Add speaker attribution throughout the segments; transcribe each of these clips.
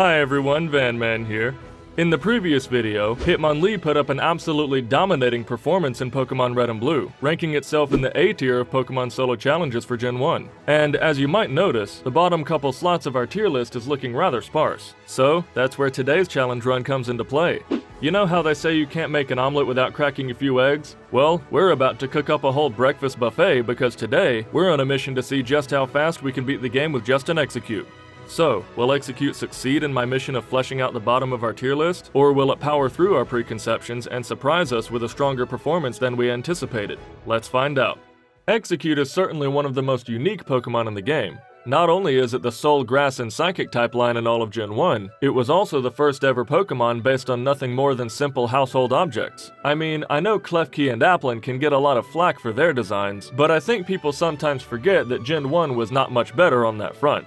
Speaker 1: Hi everyone, Vanman here. In the previous video, Hitmonlee put up an absolutely dominating performance in Pokemon Red and Blue, ranking itself in the A tier of Pokemon Solo Challenges for Gen 1. And as you might notice, the bottom couple slots of our tier list is looking rather sparse. So, that's where today's challenge run comes into play. You know how they say you can't make an omelet without cracking a few eggs? Well, we're about to cook up a whole breakfast buffet because today, we're on a mission to see just how fast we can beat the game with just an Exeggcute. So, will Exeggcute succeed in my mission of fleshing out the bottom of our tier list, or will it power through our preconceptions and surprise us with a stronger performance than we anticipated? Let's find out. Exeggcute is certainly one of the most unique Pokemon in the game. Not only is it the sole Grass and Psychic type line in all of Gen 1, it was also the first ever Pokemon based on nothing more than simple household objects. I mean, I know Klefki and Applin can get a lot of flack for their designs, but I think people sometimes forget that Gen 1 was not much better on that front.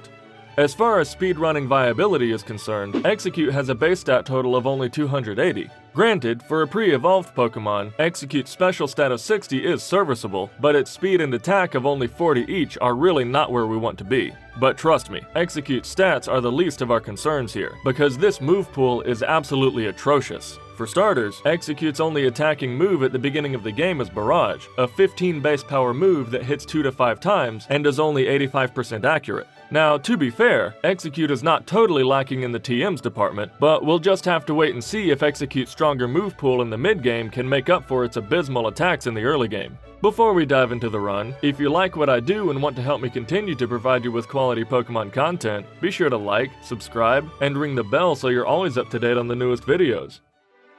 Speaker 1: As far as speedrunning viability is concerned, Exeggcute has a base stat total of only 280. Granted, for a pre-evolved Pokemon, Exeggute's special stat of 60 is serviceable, but its speed and attack of only 40 each are really not where we want to be. But trust me, Exeggute's stats are the least of our concerns here, because this move pool is absolutely atrocious. For starters, Exeggute's only attacking move at the beginning of the game is Barrage, a 15 base power move that hits 2 to 5 times and is only 85% accurate. Now, to be fair, Exeggcute is not totally lacking in the TMs department, but we'll just have to wait and see if Exeggute's stronger move pool in the mid-game can make up for its abysmal attacks in the early game. Before we dive into the run, if you like what I do and want to help me continue to provide you with quality Pokemon content, be sure to like, subscribe, and ring the bell so you're always up to date on the newest videos.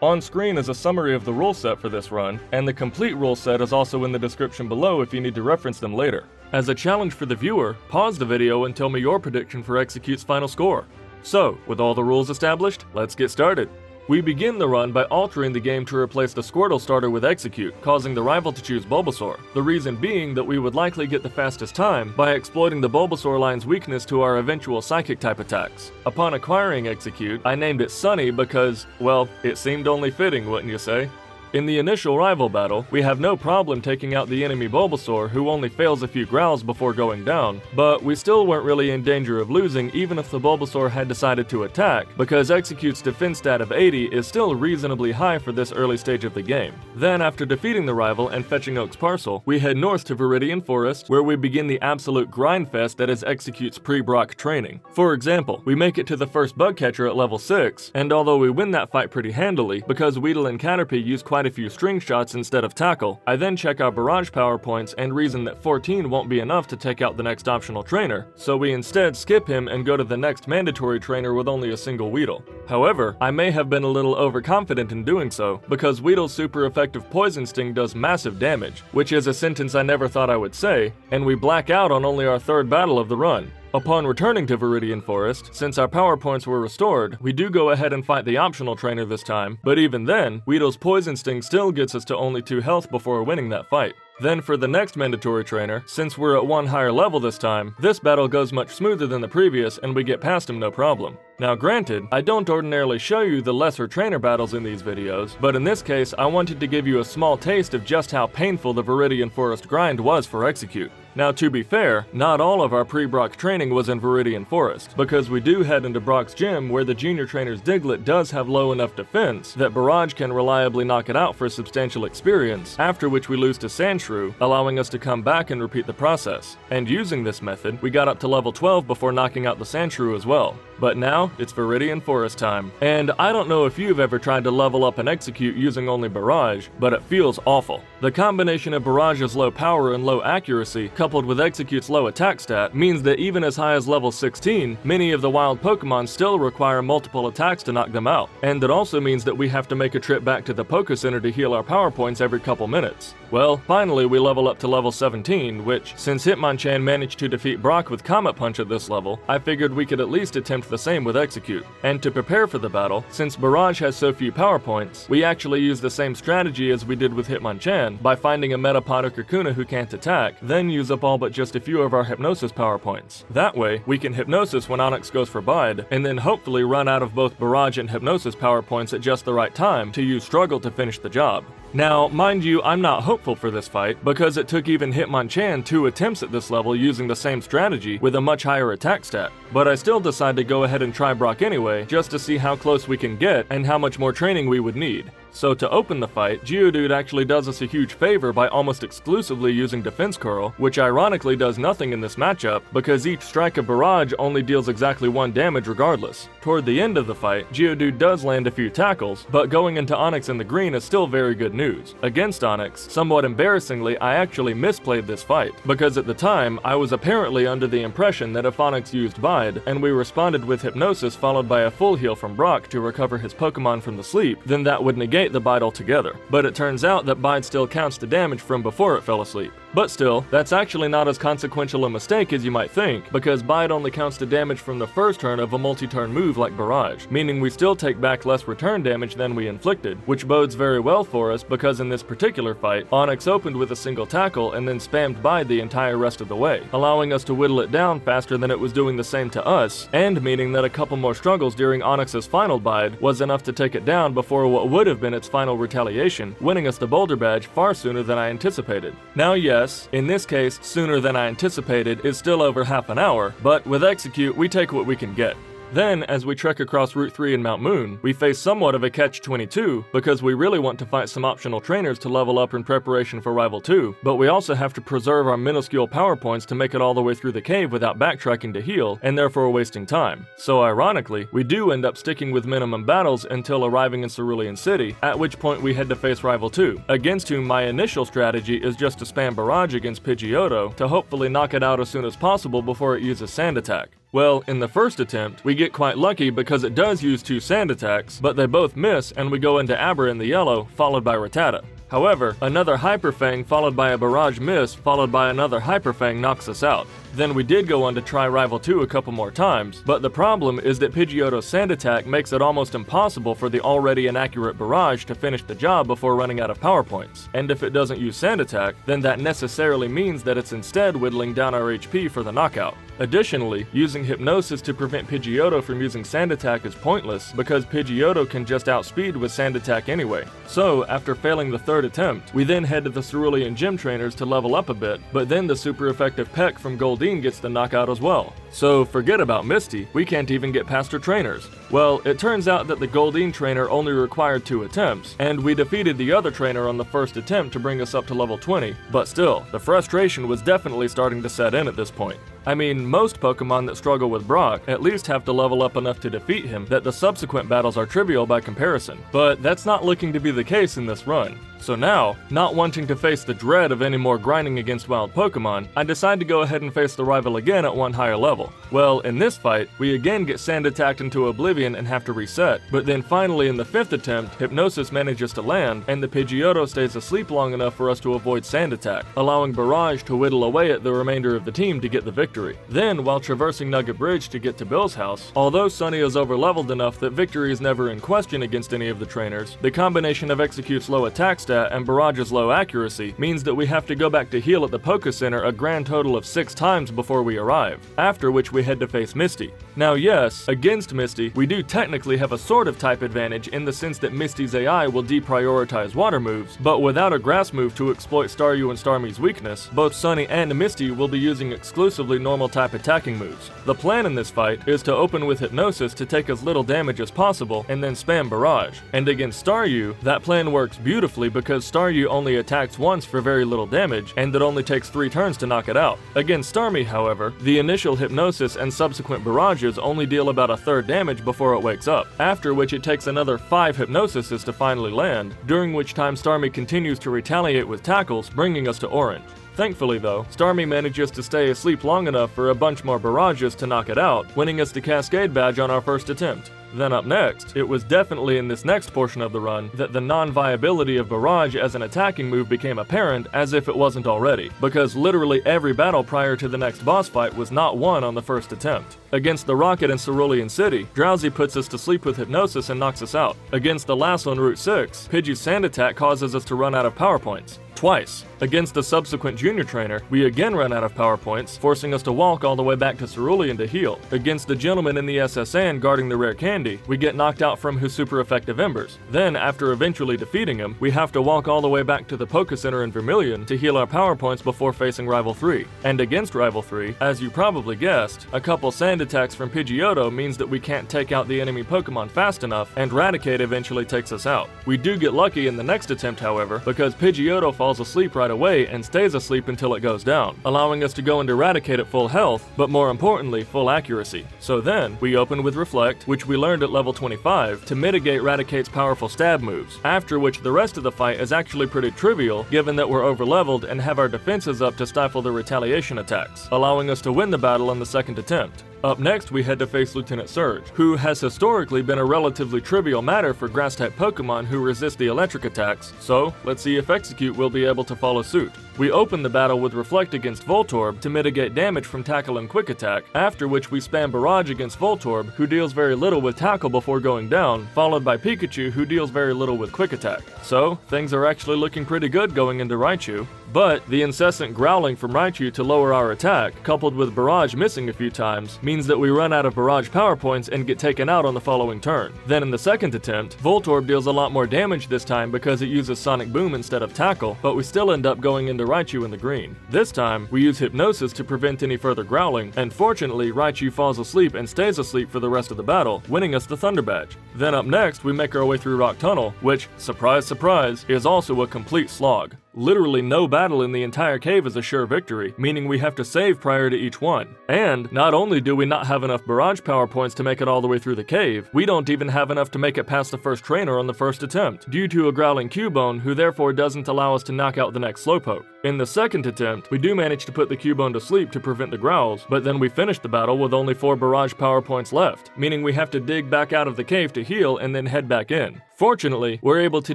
Speaker 1: On screen is a summary of the rule set for this run, and the complete rule set is also in the description below if you need to reference them later. As a challenge for the viewer, pause the video and tell me your prediction for Exeggute's final score. So, with all the rules established, let's get started. We begin the run by altering the game to replace the Squirtle starter with Exeggcute, causing the rival to choose Bulbasaur, the reason being that we would likely get the fastest time by exploiting the Bulbasaur line's weakness to our eventual Psychic type attacks. Upon acquiring Exeggcute, I named it Sunny because, well, it seemed only fitting, wouldn't you say? In the initial rival battle, we have no problem taking out the enemy Bulbasaur who only fails a few growls before going down, but we still weren't really in danger of losing even if the Bulbasaur had decided to attack, because Exeggute's defense stat of 80 is still reasonably high for this early stage of the game. Then, after defeating the rival and fetching Oak's parcel, we head north to Viridian Forest, where we begin the absolute grind fest that is Exeggute's pre-Brock training. For example, we make it to the first bug catcher at level 6, and although we win that fight pretty handily, because Weedle and Caterpie use quite a few string shots instead of tackle, I then check our barrage power points and reason that 14 won't be enough to take out the next optional trainer, so we instead skip him and go to the next mandatory trainer with only a single Weedle. However, I may have been a little overconfident in doing so, because Weedle's super effective Poison Sting does massive damage, which is a sentence I never thought I would say, and we black out on only our third battle of the run. Upon returning to Viridian Forest, since our power points were restored, we do go ahead and fight the optional trainer this time, but even then, Weedle's Poison Sting still gets us to only 2 health before winning that fight. Then for the next mandatory trainer, since we're at 1 higher level this time, this battle goes much smoother than the previous and we get past him no problem. Now granted, I don't ordinarily show you the lesser trainer battles in these videos, but in this case I wanted to give you a small taste of just how painful the Viridian Forest grind was for Exeggcute. Now to be fair, not all of our pre-Brock training was in Viridian Forest, because we do head into Brock's gym where the junior trainer's Diglett does have low enough defense that Barrage can reliably knock it out for substantial experience, after which we lose to Sandshrew, allowing us to come back and repeat the process. And using this method, we got up to level 12 before knocking out the Sandshrew as well. But now, it's Viridian Forest time. And I don't know if you've ever tried to level up an Exeggcute using only Barrage, but it feels awful. The combination of Barrage's low power and low accuracy, coupled with Exeggute's low attack stat, means that even as high as level 16, many of the wild Pokemon still require multiple attacks to knock them out. And that also means that we have to make a trip back to the Poké Center to heal our power points every couple minutes. Well, finally we level up to level 17, which, since Hitmonchan managed to defeat Brock with Comet Punch at this level, I figured we could at least attempt the same with Exeggcute. And to prepare for the battle, since Barrage has so few power points, we actually use the same strategy as we did with Hitmonchan by finding a Metapod or Kakuna who can't attack, then use up all but just a few of our Hypnosis power points. That way, we can Hypnosis when Onix goes for Bide, and then hopefully run out of both Barrage and Hypnosis power points at just the right time to use Struggle to finish the job. Now, mind you, I'm not hopeful for this fight, because it took even Hitmonchan 2 attempts at this level using the same strategy with a much higher attack stat. But I still decide to go ahead and try Brock anyway, just to see how close we can get and how much more training we would need. So to open the fight, Geodude actually does us a huge favor by almost exclusively using Defense Curl, which ironically does nothing in this matchup because each strike of Barrage only deals exactly 1 damage regardless. Toward the end of the fight, Geodude does land a few tackles, but going into Onix in the green is still very good news. Against Onix, somewhat embarrassingly, I actually misplayed this fight, because at the time, I was apparently under the impression that if Onix used Bide, and we responded with Hypnosis followed by a full heal from Brock to recover his Pokemon from the sleep, then that would negate the Bide altogether. But it turns out that Bide still counts the damage from before it fell asleep. But still, that's actually not as consequential a mistake as you might think, because Bide only counts the damage from the first turn of a multi-turn move like Barrage, meaning we still take back less return damage than we inflicted, which bodes very well for us because in this particular fight, Onix opened with a single tackle and then spammed Bide the entire rest of the way, allowing us to whittle it down faster than it was doing the same to us, and meaning that a couple more struggles during Onix's final Bide was enough to take it down before what would have been its final retaliation, winning us the Boulder Badge far sooner than I anticipated. Now yes, in this case, sooner than I anticipated is still over half an hour, but with Exeggcute we take what we can get. Then, as we trek across Route 3 in Mount Moon, we face somewhat of a catch-22 because we really want to fight some optional trainers to level up in preparation for Rival 2, but we also have to preserve our minuscule power points to make it all the way through the cave without backtracking to heal, and therefore wasting time. So ironically, we do end up sticking with minimum battles until arriving in Cerulean City, at which point we head to face Rival 2, against whom my initial strategy is just to spam Barrage against Pidgeotto to hopefully knock it out as soon as possible before it uses Sand Attack. Well, in the first attempt, we get quite lucky because it does use 2 sand attacks, but they both miss and we go into Abra in the yellow, followed by Rattata. However, another Hyper Fang followed by a Barrage miss followed by another Hyper Fang knocks us out. Then we did go on to try Rival 2 a couple more times, but the problem is that Pidgeotto's Sand Attack makes it almost impossible for the already inaccurate Barrage to finish the job before running out of power points. And if it doesn't use Sand Attack, then that necessarily means that it's instead whittling down our HP for the knockout. Additionally, using Hypnosis to prevent Pidgeotto from using Sand Attack is pointless because Pidgeotto can just outspeed with Sand Attack anyway. So, after failing the third attempt, we then head to the Cerulean Gym Trainers to level up a bit, but then the super effective Peck from Goldeen gets the knockout as well. So forget about Misty, we can't even get past her trainers. Well, it turns out that the Goldeen trainer only required 2 attempts, and we defeated the other trainer on the first attempt to bring us up to level 20, but still, the frustration was definitely starting to set in at this point. I mean, most Pokemon that struggle with Brock at least have to level up enough to defeat him that the subsequent battles are trivial by comparison, but that's not looking to be the case in this run. So now, not wanting to face the dread of any more grinding against wild Pokemon, I decide to go ahead and face the rival again at one higher level. Well, in this fight, we again get Sand Attacked into Oblivion and have to reset, but then finally in the 5th attempt, Hypnosis manages to land, and the Pidgeotto stays asleep long enough for us to avoid Sand Attack, allowing Barrage to whittle away at the remainder of the team to get the victory. Then, while traversing Nugget Bridge to get to Bill's house, although Sunny is overleveled enough that victory is never in question against any of the trainers, the combination of Exegcute's low attack stat and Barrage's low accuracy means that we have to go back to heal at the Poké Center a grand total of 6 times before we arrive, after which we head to face Misty. Now yes, against Misty, we do technically have a sort of type advantage in the sense that Misty's AI will deprioritize water moves, but without a grass move to exploit Staryu and Starmie's weakness, both Sunny and Misty will be using exclusively normal type attacking moves. The plan in this fight is to open with Hypnosis to take as little damage as possible and then spam Barrage, and against Staryu, that plan works beautifully because Staryu only attacks once for very little damage, and it only takes 3 turns to knock it out. Against Starmie, however, the initial Hypnosis and subsequent Barrages only deal about a third damage before it wakes up, after which it takes another 5 Hypnosises to finally land, during which time Starmie continues to retaliate with tackles, bringing us to Orange. Thankfully though, Starmie manages to stay asleep long enough for a bunch more Barrages to knock it out, winning us the Cascade Badge on our first attempt. Then up next, it was definitely in this next portion of the run that the non-viability of Barrage as an attacking move became apparent as if it wasn't already, because literally every battle prior to the next boss fight was not won on the first attempt. Against the Rocket in Cerulean City, Drowsy puts us to sleep with Hypnosis and knocks us out. Against the last on Route 6, Pidgey's Sand Attack causes us to run out of power points. twice. Against a subsequent junior trainer, we again run out of power points, forcing us to walk all the way back to Cerulean to heal. Against the gentleman in the SSN guarding the rare candy, we get knocked out from his super effective embers. Then, after eventually defeating him, we have to walk all the way back to the Poké Center in Vermilion to heal our power points before facing Rival 3. And against Rival 3, as you probably guessed, a couple sand attacks from Pidgeotto means that we can't take out the enemy Pokemon fast enough, and Raticate eventually takes us out. We do get lucky in the next attempt, however, because Pidgeotto falls asleep right away and stays asleep until it goes down, allowing us to go into Raticate at full health, but more importantly, full accuracy. So then, we open with Reflect, which we learned at level 25, to mitigate Raticate's powerful stab moves, after which the rest of the fight is actually pretty trivial given that we're overleveled and have our defenses up to stifle the retaliation attacks, allowing us to win the battle on the second attempt. Up next, we head to face Lieutenant Surge, who has historically been a relatively trivial matter for Grass-type Pokemon who resist the electric attacks, so let's see if Exeggcute will be able to follow suit. We open the battle with Reflect against Voltorb to mitigate damage from Tackle and Quick Attack, after which we spam Barrage against Voltorb, who deals very little with Tackle before going down, followed by Pikachu, who deals very little with Quick Attack. So, things are actually looking pretty good going into Raichu. But the incessant growling from Raichu to lower our attack, coupled with Barrage missing a few times, means that we run out of Barrage power points and get taken out on the following turn. Then in the second attempt, Voltorb deals a lot more damage this time because it uses Sonic Boom instead of Tackle, but we still end up going into Raichu in the green. This time, we use Hypnosis to prevent any further growling, and fortunately Raichu falls asleep and stays asleep for the rest of the battle, winning us the Thunder Badge. Then up next, we make our way through Rock Tunnel, which, surprise surprise, is also a complete slog. Literally no battle in the entire cave is a sure victory, meaning we have to save prior to each one. And not only do we not have enough Barrage power points to make it all the way through the cave, we don't even have enough to make it past the first trainer on the first attempt, due to a growling Cubone who therefore doesn't allow us to knock out the next Slowpoke. In the second attempt, we do manage to put the Cubone to sleep to prevent the growls, but then we finish the battle with only 4 Barrage power points left, meaning we have to dig back out of the cave to heal and then head back in. Fortunately, we're able to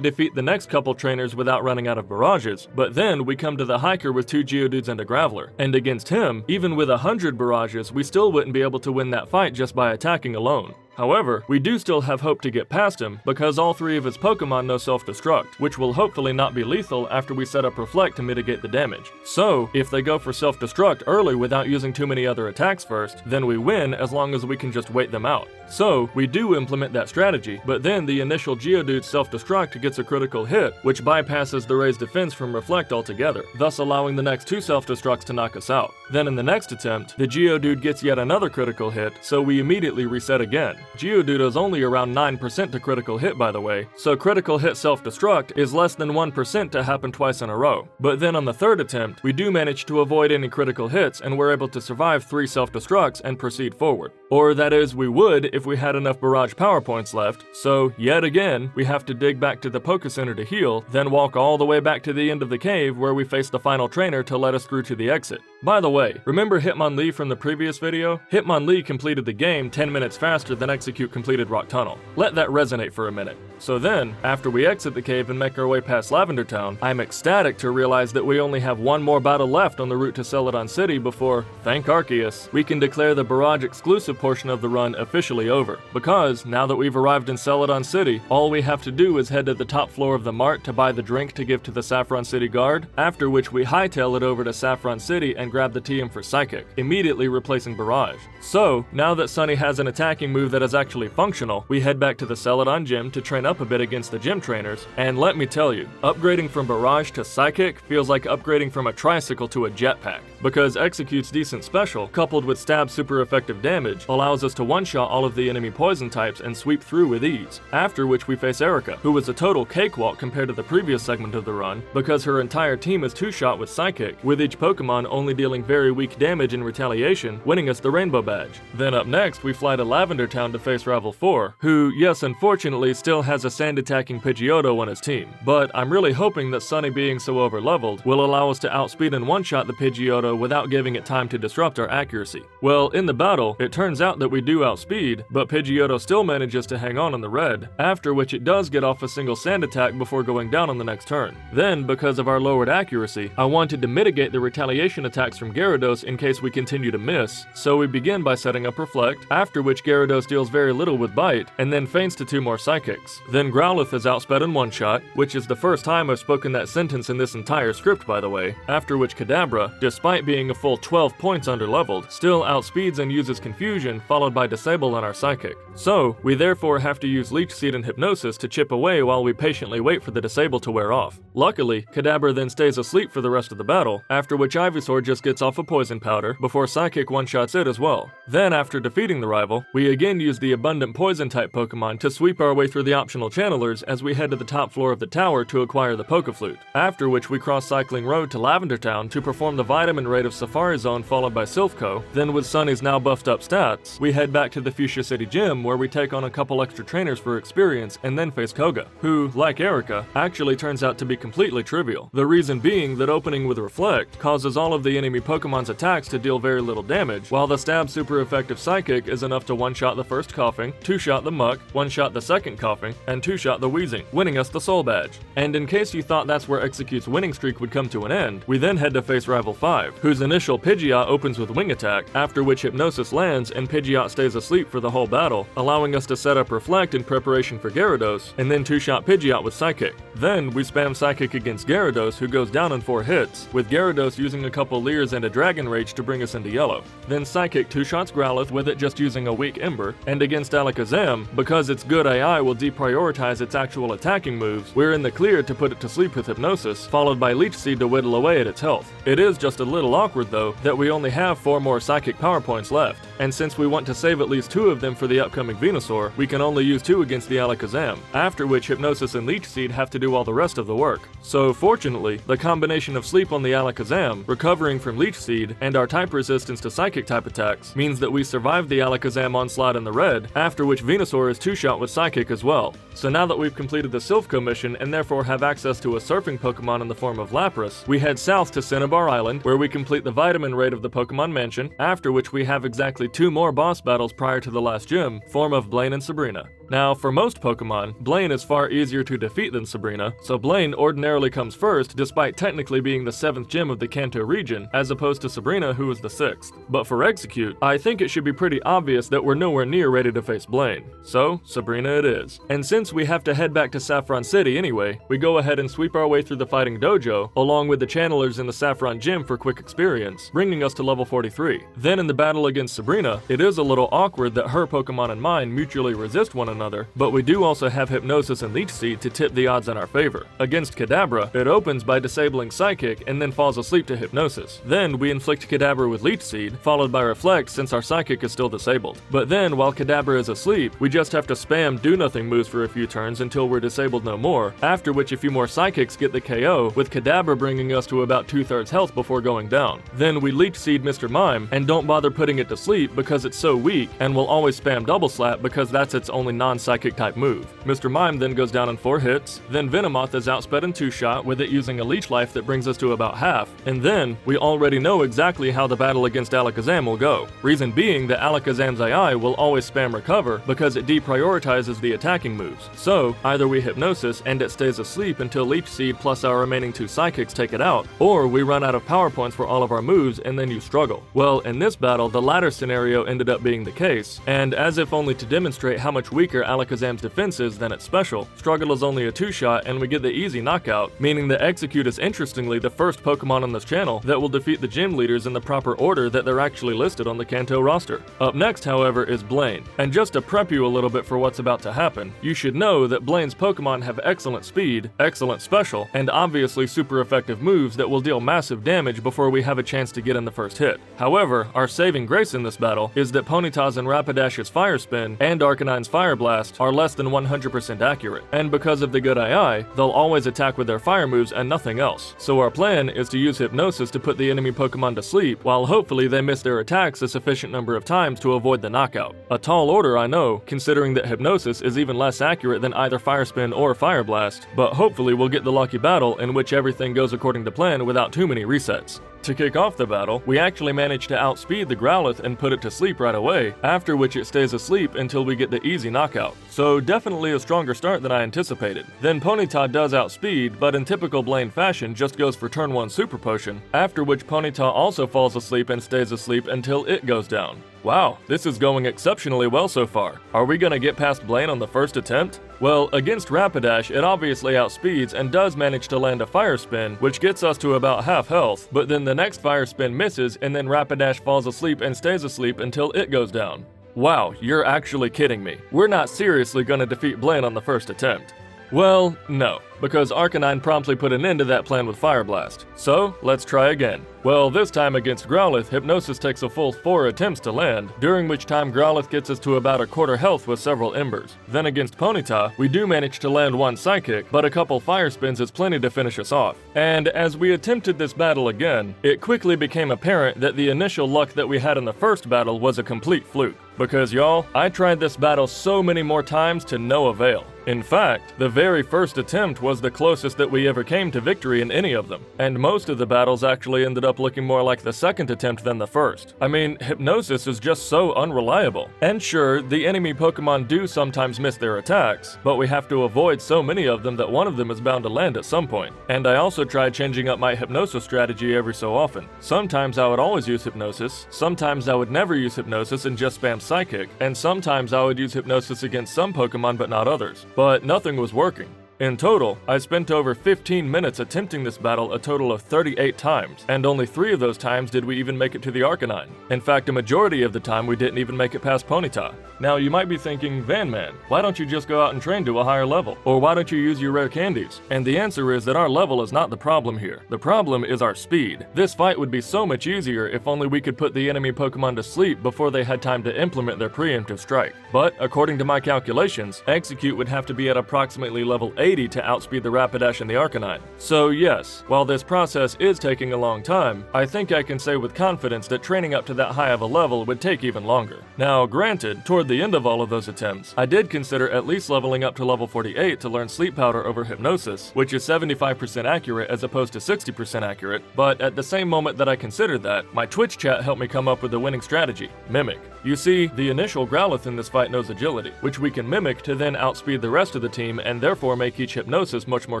Speaker 1: defeat the next couple trainers without running out of barrages, but then we come to the hiker with 2 Geodudes and a Graveler, and against him, even with 100 barrages, we still wouldn't be able to win that fight just by attacking alone. However, we do still have hope to get past him because all 3 of his Pokemon know Self Destruct, which will hopefully not be lethal after we set up Reflect to mitigate the damage. So, if they go for Self Destruct early without using too many other attacks first, then we win as long as we can just wait them out. So, we do implement that strategy, but then the initial Geodude Self Destruct gets a critical hit, which bypasses the raised defense from Reflect altogether, thus allowing the next 2 Self Destructs to knock us out. Then in the next attempt, the Geodude gets yet another critical hit, so we immediately reset again. Geodude is only around 9% to critical hit, by the way, so critical hit self-destruct is less than 1% to happen twice in a row. But then on the third attempt, we do manage to avoid any critical hits and we're able to survive 3 self-destructs and proceed forward. Or that is, we would if we had enough barrage power points left, so yet again, we have to dig back to the Poké Center to heal, then walk all the way back to the end of the cave where we face the final trainer to let us through to the exit. By the way, remember Hitmonlee from the previous video? Hitmonlee completed the game 10 minutes faster than Exeggcute completed Rock Tunnel. Let that resonate for a minute. So then, after we exit the cave and make our way past Lavender Town, I'm ecstatic to realize that we only have one more battle left on the route to Celadon City before, thank Arceus, we can declare the barrage exclusive portion of the run officially over. Because, now that we've arrived in Celadon City, all we have to do is head to the top floor of the mart to buy the drink to give to the Saffron City guard, after which we hightail it over to Saffron City and grab the TM for Psychic, immediately replacing Barrage. So, now that Sunny has an attacking move that is actually functional, we head back to the Celadon gym to train up a bit against the gym trainers, and let me tell you, upgrading from Barrage to Psychic feels like upgrading from a tricycle to a jetpack, because Execcute's decent special, coupled with Stab's super effective damage, allows us to one-shot all of the enemy poison types and sweep through with ease, after which we face Erica, who was a total cakewalk compared to the previous segment of the run, because her entire team is two-shot with Psychic, with each Pokemon only dealing very weak damage in retaliation, winning us the Rainbow Badge. Then up next, we fly to Lavender Town to face Rival 4, who, yes, unfortunately, still has a sand-attacking Pidgeotto on his team, but I'm really hoping that Sunny being so overleveled will allow us to outspeed and one-shot the Pidgeotto without giving it time to disrupt our accuracy. Well, in the battle, it turns out that we do outspeed, but Pidgeotto still manages to hang on in the red, after which it does get off a single sand attack before going down on the next turn. Then, because of our lowered accuracy, I wanted to mitigate the retaliation attacks from Gyarados in case we continue to miss, so we begin by setting up Reflect, after which Gyarados deals very little with Bite, and then feints to 2 more Psychics. Then Growlithe is outsped in one shot, which is the first time I've spoken that sentence in this entire script by the way, after which Kadabra, despite being a full 12 points underleveled, still outspeeds and uses Confusion followed by Disable on our Psychic. So, we therefore have to use Leech Seed and Hypnosis to chip away while we patiently wait for the Disable to wear off. Luckily, Kadabra then stays asleep for the rest of the battle, after which Ivysaur just gets off a Poison Powder before Psychic one-shots it as well. Then after defeating the rival, we again use the abundant Poison-type Pokemon to sweep our way through the optional channelers as we head to the top floor of the tower to acquire the Pokeflute, after which we cross Cycling Road to Lavender Town to perform the Vitamin Raid of Safari Zone followed by Silphco. Then with Sunny's now buffed up stats, we head back to the Fuchsia City Gym where we take on a couple extra trainers for experience and then face Koga, who, like Erica, actually turns out to be completely trivial. The reason being that opening with Reflect causes all of the enemy Pokemon's attacks to deal very little damage, while the Stab super effective Psychic is enough to one-shot the first Coughing, two-shot the Muck, one-shot the second Coughing, and two-shot the Wheezing, winning us the Soul Badge. And in case you thought that's where Exegcute's winning streak would come to an end, we then head to face Rival 5, whose initial Pidgeot opens with Wing Attack, after which Hypnosis lands and Pidgeot stays asleep for the whole battle, allowing us to set up Reflect in preparation for Gyarados, and then two-shot Pidgeot with Psychic. Then we spam Psychic against Gyarados, who goes down in 4 hits, with Gyarados using a couple Leers and a Dragon Rage to bring us into yellow. Then Psychic two-shots Growlithe with it just using a weak Ember, and against Alakazam, because its good AI will deprioritize its actual attacking moves, we're in the clear to put it to sleep with Hypnosis, followed by Leech Seed to whittle away at its health. It is just a little awkward though, that we only have 4 more Psychic Power Points left, and since we want to save at least 2 of them for the upcoming Venusaur, we can only use 2 against the Alakazam, after which Hypnosis and Leech Seed have to do all the rest of the work. So fortunately, the combination of sleep on the Alakazam, recovering from Leech Seed, and our type resistance to Psychic type attacks means that we survive the Alakazam onslaught in the red, after which Venusaur is two-shot with Psychic as well. So now that we've completed the Silphco mission and therefore have access to a surfing Pokemon in the form of Lapras, we head south to Cinnabar Island where we complete the Vitamin Raid of the Pokemon Mansion, after which we have exactly 2 more boss battles prior to the last gym, form of Blaine and Sabrina. Now, for most Pokemon, Blaine is far easier to defeat than Sabrina, so Blaine ordinarily comes first despite technically being the 7th gym of the Kanto region, as opposed to Sabrina who is the 6th. But for Exeggcute, I think it should be pretty obvious that we're nowhere near ready to face Blaine. So, Sabrina it is. And since we have to head back to Saffron City anyway, we go ahead and sweep our way through the Fighting Dojo, along with the channelers in the Saffron Gym for quick experience, bringing us to level 43. Then in the battle against Sabrina, it is a little awkward that her Pokemon and mine mutually resist one another, but we do also have Hypnosis and Leech Seed to tip the odds in our favor. Against Kadabra, it opens by disabling Psychic and then falls asleep to Hypnosis. Then we inflict Kadabra with Leech Seed, followed by Reflect since our Psychic is still disabled. But then, while Kadabra is asleep, we just have to spam do-nothing moves for a few turns until we're disabled no more, after which a few more Psychics get the KO, with Kadabra bringing us to about 2/3 health before going down. Then we Leech Seed Mr. Mime, and don't bother putting it to sleep because it's so weak, and will always spam Double Slap because that's its only non-Psychic type move. Mr. Mime then goes down in 4 hits, then Venomoth is outsped in 2-shot with it using a Leech Life that brings us to about half, and then we already know exactly how the battle against Alakazam will go. Reason being that Alakazam's AI will always spam Recover because it deprioritizes the attacking moves. So, either we Hypnosis and it stays asleep until Leech Seed plus our remaining 2 Psychics take it out, or we run out of power points for all of our moves and then you struggle. Well, in this battle, the latter scenario ended up being the case, and as if only to demonstrate how much weaker Alakazam's defense is than its special, Struggle is only a 2-shot and we get the easy knockout, meaning that Exeggcute is interestingly the first Pokemon on this channel that will defeat the gym leaders in the proper order that they're actually listed on the Kanto roster. Up next, however, is Blaine, and just to prep you a little bit for what's about to happen, you should know that Blaine's Pokemon have excellent speed, excellent special, and obviously super effective moves that will deal massive damage before we have a chance to get in the first hit. However, our saving grace in this battle is that Ponyta's and Rapidash's Fire Spin and Arcanine's Fire Blast are less than 100% accurate, and because of the good AI, they'll always attack with their fire moves and nothing else. So our plan is to use Hypnosis to put the enemy Pokemon to sleep, while hopefully they miss their attacks a sufficient number of times to avoid the knockout. A tall order, I know, considering that Hypnosis is even less accurate than either Fire Spin or Fire Blast, but hopefully we'll get the lucky battle in which everything goes according to plan without too many resets. To kick off the battle, we actually manage to outspeed the Growlithe and put it to sleep right away, after which it stays asleep until we get the easy knockout. So definitely a stronger start than I anticipated. Then Ponyta does outspeed, but in typical Blaine fashion just goes for turn 1 Super Potion, after which Ponyta also falls asleep and stays asleep until it goes down. Wow, this is going exceptionally well so far. Are we gonna get past Blaine on the first attempt? Well, against Rapidash, it obviously outspeeds and does manage to land a Fire Spin, which gets us to about half health, but then the next Fire Spin misses and then Rapidash falls asleep and stays asleep until it goes down. Wow, you're actually kidding me. We're not seriously gonna defeat Blaine on the first attempt. Well, no, because Arcanine promptly put an end to that plan with Fire Blast. So, let's try again. Well, this time against Growlithe, Hypnosis takes a full 4 attempts to land, during which time Growlithe gets us to about a quarter health with several Embers. Then against Ponyta, we do manage to land one Psychic, but a couple Fire Spins is plenty to finish us off. And as we attempted this battle again, it quickly became apparent that the initial luck that we had in the first battle was a complete fluke. Because y'all, I tried this battle so many more times to no avail. In fact, the very first attempt was the closest that we ever came to victory in any of them, and most of the battles actually ended up looking more like the second attempt than the first. I mean, Hypnosis is just so unreliable. And sure, the enemy Pokemon do sometimes miss their attacks, but we have to avoid so many of them that one of them is bound to land at some point. And I also tried changing up my Hypnosis strategy every so often. Sometimes I would always use Hypnosis, sometimes I would never use Hypnosis and just spam Psychic, and sometimes I would use Hypnosis against some Pokemon but not others. But nothing was working. In total, I spent over 15 minutes attempting this battle a total of 38 times, and only 3 of those times did we even make it to the Arcanine. In fact, a majority of the time we didn't even make it past Ponyta. Now you might be thinking, Vanman, why don't you just go out and train to a higher level? Or why don't you use your rare candies? And the answer is that our level is not the problem here. The problem is our speed. This fight would be so much easier if only we could put the enemy Pokemon to sleep before they had time to implement their preemptive strike. But according to my calculations, Exeggcute would have to be at approximately level 80 to outspeed the Rapidash and the Arcanine. So yes, while this process is taking a long time, I think I can say with confidence that training up to that high of a level would take even longer. Now granted, toward the end of all of those attempts, I did consider at least leveling up to level 48 to learn Sleep Powder over Hypnosis, which is 75% accurate as opposed to 60% accurate, but at the same moment that I considered that, my Twitch chat helped me come up with the winning strategy, Mimic. You see, the initial Growlithe in this fight knows Agility, which we can mimic to then outspeed the rest of the team and therefore make each Hypnosis much more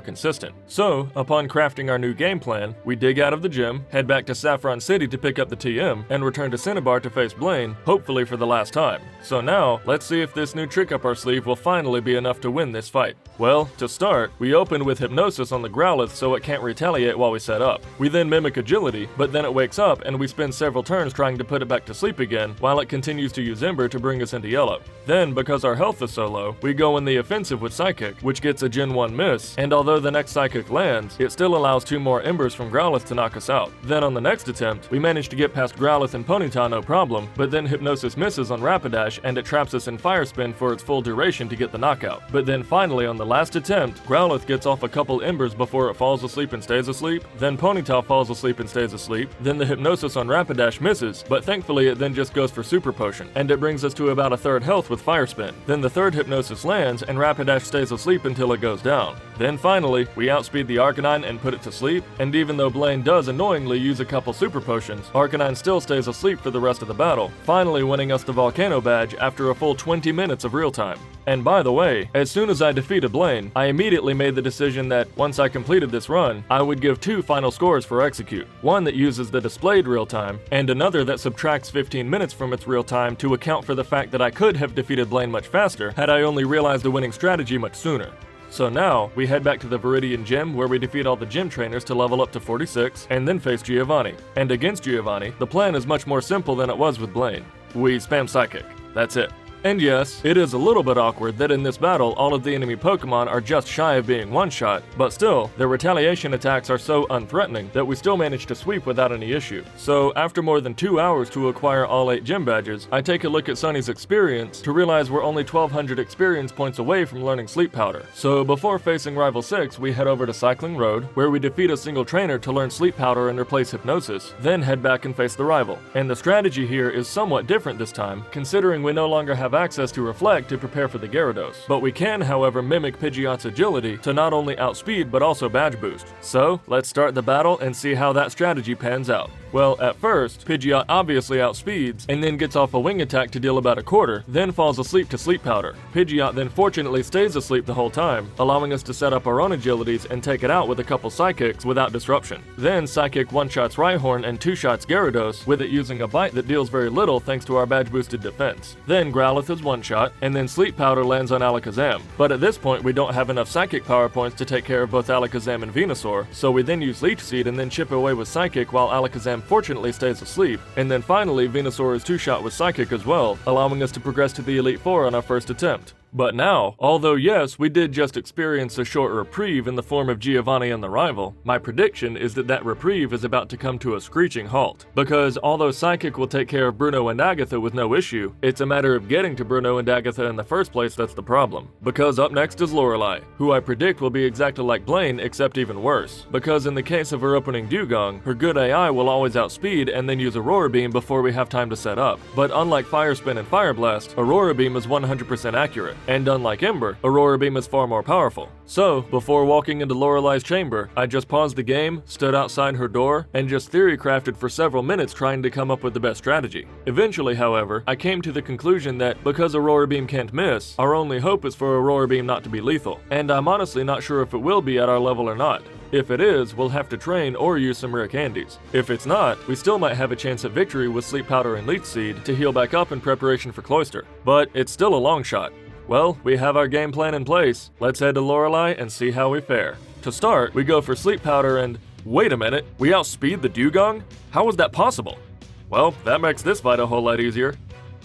Speaker 1: consistent. So, upon crafting our new game plan, we dig out of the gym, head back to Saffron City to pick up the TM, and return to Cinnabar to face Blaine, hopefully for the last time. So now, let's see if this new trick up our sleeve will finally be enough to win this fight. Well, to start, we open with Hypnosis on the Growlithe so it can't retaliate while we set up. We then mimic Agility, but then it wakes up and we spend several turns trying to put it back to sleep again, while it continues to use Ember to bring us into yellow. Then, because our health is so low, we go in the offensive with Psychic, which gets a Gen 1 miss, and although the next Psychic lands, it still allows 2 more Embers from Growlithe to knock us out. Then on the next attempt, we manage to get past Growlithe and Ponyta no problem, but then Hypnosis misses on Rapidash and it traps us in Fire Spin for its full duration to get the knockout. But then finally on the last attempt, Growlithe gets off a couple Embers before it falls asleep and stays asleep, then Ponyta falls asleep and stays asleep, then the Hypnosis on Rapidash misses, but thankfully it then just goes for Super Potion, and it brings us to about a third health with Fire Spin. Then the third Hypnosis lands and Rapidash stays asleep until it goes down. Then finally, we outspeed the Arcanine and put it to sleep, and even though Blaine does annoyingly use a couple Super Potions, Arcanine still stays asleep for the rest of the battle, finally winning us the Volcano Badge after a full 20 minutes of real time. And by the way, as soon as I defeated Blaine, I immediately made the decision that once I completed this run, I would give 2 final scores for Exeggcute. One that uses the displayed real time, and another that subtracts 15 minutes from its real time to account for the fact that I could have defeated Blaine much faster had I only realized the winning strategy much sooner. So now, we head back to the Viridian Gym where we defeat all the gym trainers to level up to 46, and then face Giovanni. And against Giovanni, the plan is much more simple than it was with Blaine. We spam Psychic. That's it. And yes, it is a little bit awkward that in this battle all of the enemy Pokemon are just shy of being one-shot, but still, their retaliation attacks are so unthreatening that we still manage to sweep without any issue. So after more than 2 hours to acquire all 8 gym badges, I take a look at Sunny's experience to realize we're only 1200 experience points away from learning Sleep Powder. So before facing Rival 6, we head over to Cycling Road, where we defeat a single trainer to learn Sleep Powder and replace Hypnosis, then head back and face the rival. And the strategy here is somewhat different this time, considering we no longer have access to Reflect to prepare for the Gyarados, but we can, however, mimic Pidgeot's agility to not only outspeed but also badge boost. So, let's start the battle and see how that strategy pans out. Well, at first, Pidgeot obviously outspeeds, and then gets off a wing attack to deal about a quarter, then falls asleep to Sleep Powder. Pidgeot then fortunately stays asleep the whole time, allowing us to set up our own agilities and take it out with a couple Psychics without disruption. Then Psychic one-shots Rhyhorn and two-shots Gyarados, with it using a bite that deals very little thanks to our badge-boosted defense. Then Growlithe is one-shot, and then Sleep Powder lands on Alakazam. But at this point we don't have enough Psychic power points to take care of both Alakazam and Venusaur, so we then use Leech Seed and then chip away with Psychic while Alakazam fortunately stays asleep, and then finally Venusaur is two-shot with Psychic as well, allowing us to progress to the Elite Four on our first attempt. But now, although yes, we did just experience a short reprieve in the form of Giovanni and the rival, my prediction is that that reprieve is about to come to a screeching halt. Because although Psychic will take care of Bruno and Agatha with no issue, it's a matter of getting to Bruno and Agatha in the first place that's the problem. Because up next is Lorelei, who I predict will be exactly like Blaine except even worse. Because in the case of her opening Dewgong, her good AI will always outspeed and then use Aurora Beam before we have time to set up. But unlike Fire Spin and Fire Blast, Aurora Beam is 100% accurate. And unlike Ember, Aurora Beam is far more powerful. So, before walking into Lorelei's chamber, I just paused the game, stood outside her door, and just theory crafted for several minutes trying to come up with the best strategy. Eventually, however, I came to the conclusion that because Aurora Beam can't miss, our only hope is for Aurora Beam not to be lethal. And I'm honestly not sure if it will be at our level or not. If it is, we'll have to train or use some rare candies. If it's not, we still might have a chance at victory with Sleep Powder and Leech Seed to heal back up in preparation for Cloyster. But it's still a long shot. Well, we have our game plan in place. Let's head to Lorelei and see how we fare. To start, we go for Sleep Powder and... Wait a minute, we outspeed the Dewgong? How was that possible? Well, that makes this fight a whole lot easier.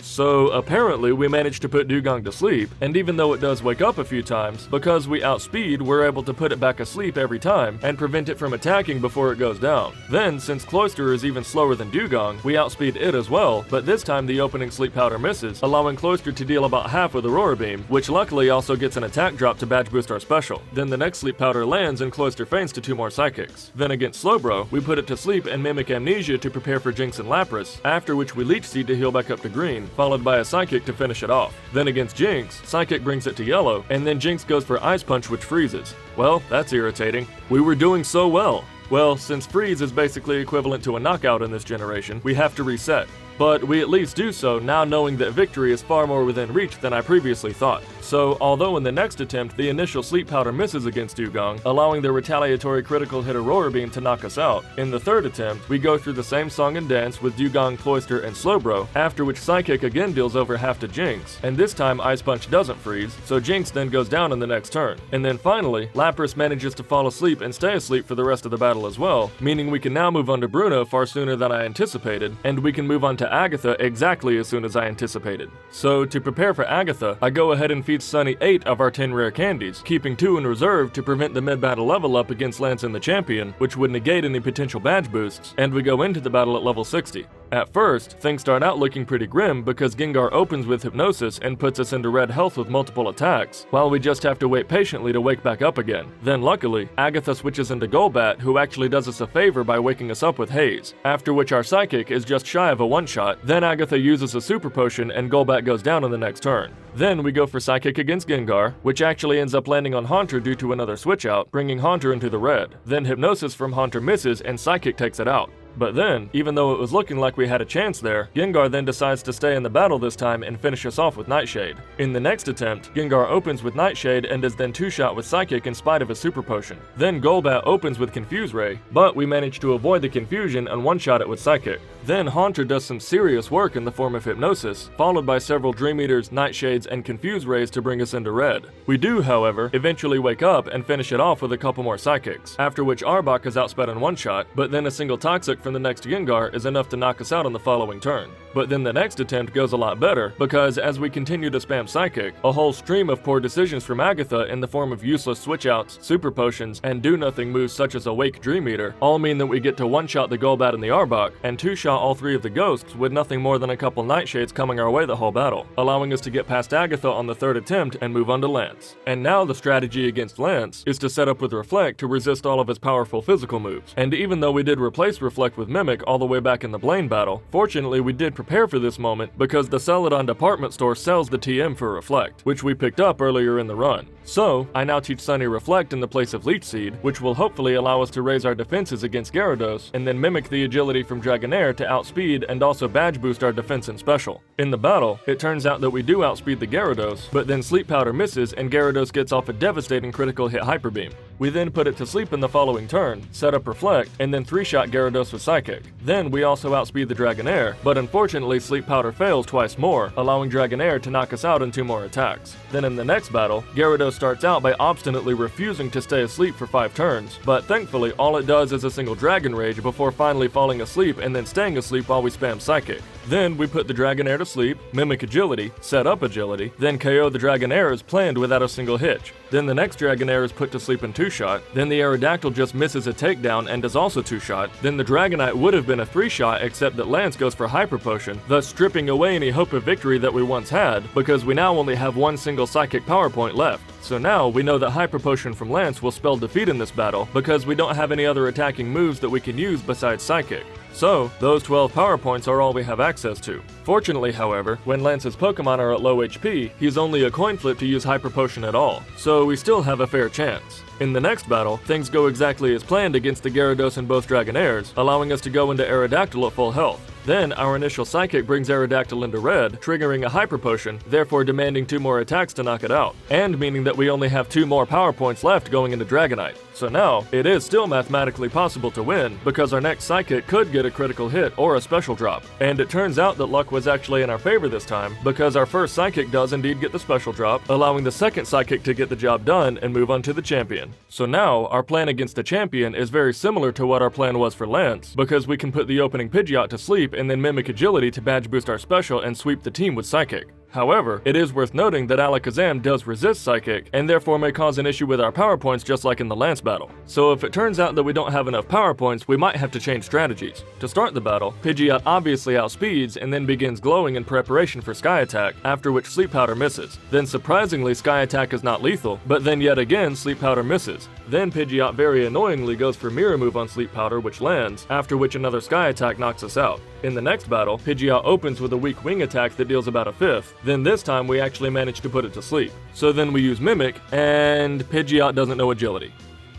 Speaker 1: So apparently we managed to put Dewgong to sleep, and even though it does wake up a few times, because we outspeed, we're able to put it back asleep every time and prevent it from attacking before it goes down. Then, since Cloyster is even slower than Dewgong, we outspeed it as well, but this time the opening Sleep Powder misses, allowing Cloyster to deal about half with Aurora Beam, which luckily also gets an attack drop to badge boost our special. Then the next Sleep Powder lands and Cloyster faints to 2 more Psychics. Then against Slowbro, we put it to sleep and mimic Amnesia to prepare for Jinx and Lapras, after which we Leech Seed to heal back up to green, followed by a Psychic to finish it off. Then against Jinx, Psychic brings it to yellow, and then Jinx goes for Ice Punch which freezes. Well, that's irritating. We were doing so well. Well, since freeze is basically equivalent to a knockout in this generation, we have to reset. But we at least do so now knowing that victory is far more within reach than I previously thought. So, although in the next attempt the initial Sleep Powder misses against Dewgong, allowing the retaliatory critical hit Aurora Beam to knock us out, in the third attempt, we go through the same song and dance with Dewgong, Cloyster, and Slowbro, after which Psychic again deals over half to Jinx, and this time Ice Punch doesn't freeze, so Jinx then goes down in the next turn. And then finally, Lapras manages to fall asleep and stay asleep for the rest of the battle as well, meaning we can now move on to Bruno far sooner than I anticipated, and we can move on to Agatha exactly as soon as I anticipated. So to prepare for Agatha, I go ahead and feed Sunny 8 of our 10 rare candies, keeping 2 in reserve to prevent the mid-battle level up against Lance and the Champion, which would negate any potential badge boosts, and we go into the battle at level 60. At first, things start out looking pretty grim because Gengar opens with Hypnosis and puts us into red health with multiple attacks, while we just have to wait patiently to wake back up again. Then luckily, Agatha switches into Golbat, who actually does us a favor by waking us up with Haze, after which our Psychic is just shy of a one-shot. Then Agatha uses a Super Potion and Golbat goes down in the next turn. Then we go for Psychic against Gengar, which actually ends up landing on Haunter due to another switch out, bringing Haunter into the red. Then Hypnosis from Haunter misses and Psychic takes it out. But then, even though it was looking like we had a chance there, Gengar then decides to stay in the battle this time and finish us off with Nightshade. In the next attempt, Gengar opens with Nightshade and is then two-shot with Psychic in spite of a Super Potion. Then Golbat opens with Confuse Ray, but we manage to avoid the confusion and one-shot it with Psychic. Then Haunter does some serious work in the form of Hypnosis, followed by several Dream Eaters, Nightshades, and Confuse Rays to bring us into red. We do, however, eventually wake up and finish it off with a couple more Psychics, after which Arbok is outsped in one shot, but then a single Toxic from the next Gengar is enough to knock us out on the following turn. But then the next attempt goes a lot better, because as we continue to spam Psychic, a whole stream of poor decisions from Agatha in the form of useless switch-outs, Super Potions, and do-nothing moves such as Awake Dream Eater, all mean that we get to one-shot the Golbat and the Arbok, and two-shot all 3 of the Ghosts with nothing more than a couple Nightshades coming our way the whole battle, allowing us to get past Agatha on the third attempt and move on to Lance. And now the strategy against Lance is to set up with Reflect to resist all of his powerful physical moves, and even though we did replace Reflect Reflect with Mimic all the way back in the Blaine battle. Fortunately, we did prepare for this moment because the Celadon department store sells the TM for Reflect, which we picked up earlier in the run. So, I now teach Sunny Reflect in the place of Leech Seed, which will hopefully allow us to raise our defenses against Gyarados, and then mimic the agility from Dragonair to outspeed and also badge boost our defense and special. In the battle, it turns out that we do outspeed the Gyarados, but then Sleep Powder misses and Gyarados gets off a devastating critical hit Hyper Beam. We then put it to sleep in the following turn, set up Reflect, and then 3-shot Gyarados with Psychic. Then we also outspeed the Dragonair, but unfortunately Sleep Powder fails twice more, allowing Dragonair to knock us out in 2 more attacks. Then in the next battle, Gyarados starts out by obstinately refusing to stay asleep for 5 turns, but thankfully all it does is a single Dragon Rage before finally falling asleep and then staying asleep while we spam Psychic. Then we put the Dragonair to sleep, mimic Agility, set up Agility, then KO the Dragonair as planned without a single hitch. Then the next Dragonair is put to sleep in 2-shot, then the Aerodactyl just misses a takedown and is also 2-shot, then the Dragonite would have been a 3-shot except that Lance goes for Hyper Potion, thus stripping away any hope of victory that we once had, because we now only have 1 single Psychic Power Point left. So now we know that Hyper Potion from Lance will spell defeat in this battle, because we don't have any other attacking moves that we can use besides Psychic. So, those 12 power points are all we have access to. Fortunately, however, when Lance's Pokemon are at low HP, he's only a coin flip to use Hyper Potion at all, so we still have a fair chance. In the next battle, things go exactly as planned against the Gyarados and both Dragonairs, allowing us to go into Aerodactyl at full health. Then, our initial Psychic brings Aerodactyl into red, triggering a Hyper Potion, therefore demanding 2 more attacks to knock it out, and meaning that we only have 2 more power points left going into Dragonite. So now, it is still mathematically possible to win, because our next Psychic could get a critical hit or a special drop. And it turns out that luck was actually in our favor this time, because our first Psychic does indeed get the special drop, allowing the second Psychic to get the job done and move on to the champion. So now, our plan against the champion is very similar to what our plan was for Lance, because we can put the opening Pidgeot to sleep and then mimic Agility to badge boost our special and sweep the team with Psychic. However, it is worth noting that Alakazam does resist Psychic, and therefore may cause an issue with our power points just like in the Lance battle. So if it turns out that we don't have enough power points, we might have to change strategies. To start the battle, Pidgeot obviously outspeeds and then begins glowing in preparation for Sky Attack, after which Sleep Powder misses. Then surprisingly, Sky Attack is not lethal, but then yet again Sleep Powder misses. Then Pidgeot very annoyingly goes for Mirror Move on Sleep Powder, which lands, after which another Sky Attack knocks us out. In the next battle, Pidgeot opens with a weak wing attack that deals about a 5th, then this time we actually manage to put it to sleep. So then we use Mimic, and Pidgeot doesn't know Agility.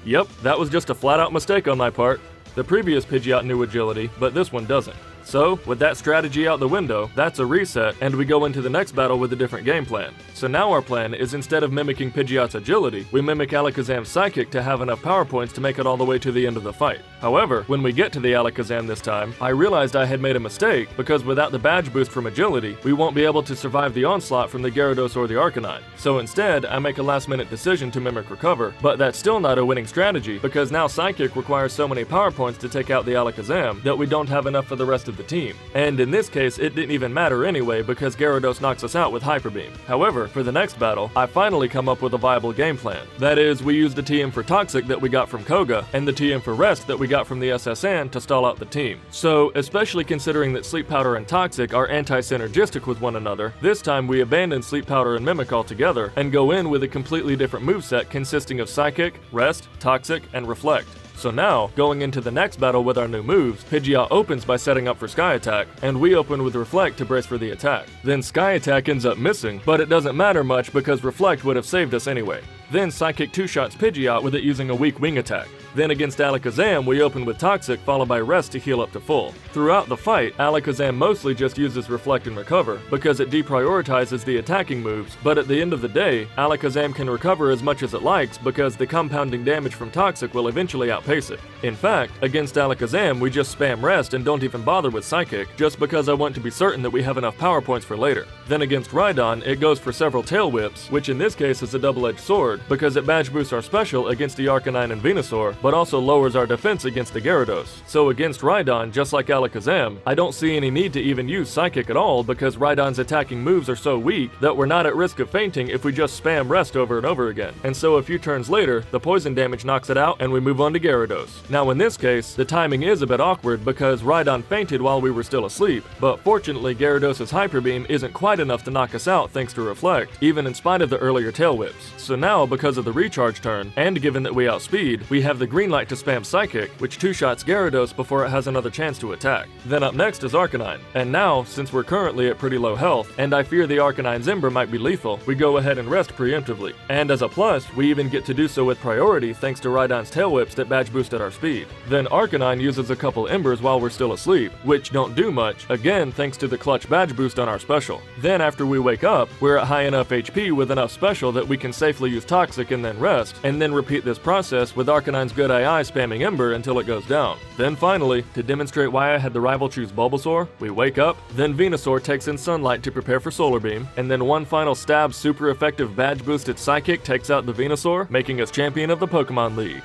Speaker 1: Yep, that was just a flat out mistake on my part. The previous Pidgeot knew Agility, but this one doesn't. So, with that strategy out the window, that's a reset, and we go into the next battle with a different game plan. So now our plan is, instead of mimicking Pidgeot's Agility, we mimic Alakazam's Psychic to have enough power points to make it all the way to the end of the fight. However, when we get to the Alakazam this time, I realized I had made a mistake, because without the badge boost from Agility, we won't be able to survive the onslaught from the Gyarados or the Arcanine. So instead, I make a last minute decision to mimic Recover, but that's still not a winning strategy, because now Psychic requires so many power points to take out the Alakazam that we don't have enough for the rest of the team. And in this case, it didn't even matter anyway because Gyarados knocks us out with Hyper Beam. However, for the next battle, I finally come up with a viable game plan. That is, we use the TM for Toxic that we got from Koga, and the TM for Rest that we got from the SSN to stall out the team. So, especially considering that Sleep Powder and Toxic are anti-synergistic with one another, this time we abandon Sleep Powder and Mimic altogether, and go in with a completely different moveset consisting of Psychic, Rest, Toxic, and Reflect. So now, going into the next battle with our new moves, Pidgeot opens by setting up for Sky Attack, and we open with Reflect to brace for the attack. Then Sky Attack ends up missing, but it doesn't matter much because Reflect would have saved us anyway. Then Psychic 2-shots Pidgeot with it using a weak wing attack. Then against Alakazam, we open with Toxic followed by Rest to heal up to full. Throughout the fight, Alakazam mostly just uses Reflect and Recover because it deprioritizes the attacking moves, but at the end of the day, Alakazam can recover as much as it likes because the compounding damage from Toxic will eventually outpace it. In fact, against Alakazam, we just spam Rest and don't even bother with Psychic, just because I want to be certain that we have enough power points for later. Then against Rhydon, it goes for several Tail Whips, which in this case is a double-edged sword, because it badge boosts our special against the Arcanine and Venusaur, but also lowers our defense against the Gyarados. So against Rhydon, just like Alakazam, I don't see any need to even use Psychic at all because Rhydon's attacking moves are so weak that we're not at risk of fainting if we just spam Rest over and over again. And so a few turns later, the poison damage knocks it out and we move on to Gyarados. Now in this case, the timing is a bit awkward because Rhydon fainted while we were still asleep, but fortunately Gyarados' Hyper Beam isn't quite enough to knock us out thanks to Reflect, even in spite of the earlier Tail Whips. So now, because of the recharge turn, and given that we outspeed, we have the green light to spam Psychic, which two-shots Gyarados before it has another chance to attack. Then up next is Arcanine, and now, since we're currently at pretty low health, and I fear the Arcanine's Ember might be lethal, we go ahead and rest preemptively. And as a plus, we even get to do so with priority thanks to Rhydon's Tail Whips that badge boosted our speed. Then Arcanine uses a couple Embers while we're still asleep, which don't do much, again thanks to the clutch badge boost on our special. Then after we wake up, we're at high enough HP with enough special that we can safely use Toxic and then rest, and then repeat this process with Arcanine's good AI spamming Ember until it goes down. Then finally, to demonstrate why I had the rival choose Bulbasaur, we wake up, then Venusaur takes in Sunlight to prepare for Solar Beam, and then one final stab super effective badge boosted Psychic takes out the Venusaur, making us champion of the Pokemon League.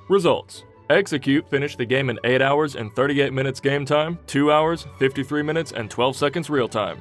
Speaker 1: Results. Exeggcute finished the game in 8 hours and 38 minutes game time, 2 hours, 53 minutes, and 12 seconds real time.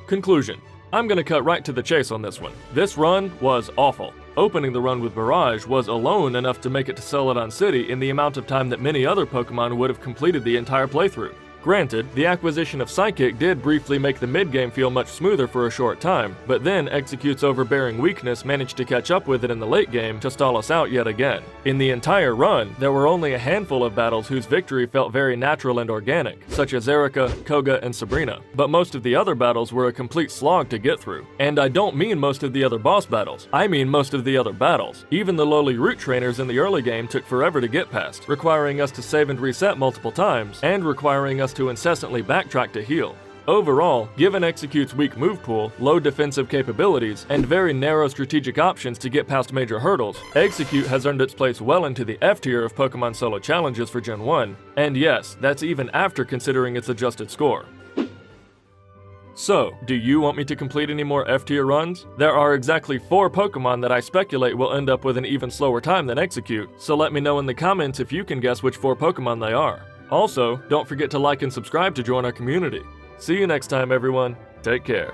Speaker 1: Conclusion. I'm gonna cut right to the chase on this one. This run was awful. Opening the run with Barrage was alone enough to make it to Celadon City in the amount of time that many other Pokemon would have completed the entire playthrough. Granted, the acquisition of Psychic did briefly make the mid-game feel much smoother for a short time, but then Exegcute's overbearing weakness managed to catch up with it in the late game to stall us out yet again. In the entire run, there were only a handful of battles whose victory felt very natural and organic, such as Erica, Koga, and Sabrina, but most of the other battles were a complete slog to get through. And I don't mean most of the other boss battles, I mean most of the other battles. Even the lowly route trainers in the early game took forever to get past, requiring us to save and reset multiple times, and requiring us to incessantly backtrack to heal. Overall, given Exegcute's weak move pool, low defensive capabilities, and very narrow strategic options to get past major hurdles, Exeggcute has earned its place well into the F tier of Pokemon Solo challenges for Gen 1, and yes, that's even after considering its adjusted score. So, do you want me to complete any more F tier runs? There are exactly 4 Pokemon that I speculate will end up with an even slower time than Exeggcute, so let me know in the comments if you can guess which 4 Pokemon they are. Also, don't forget to like and subscribe to join our community. See you next time, everyone. Take care.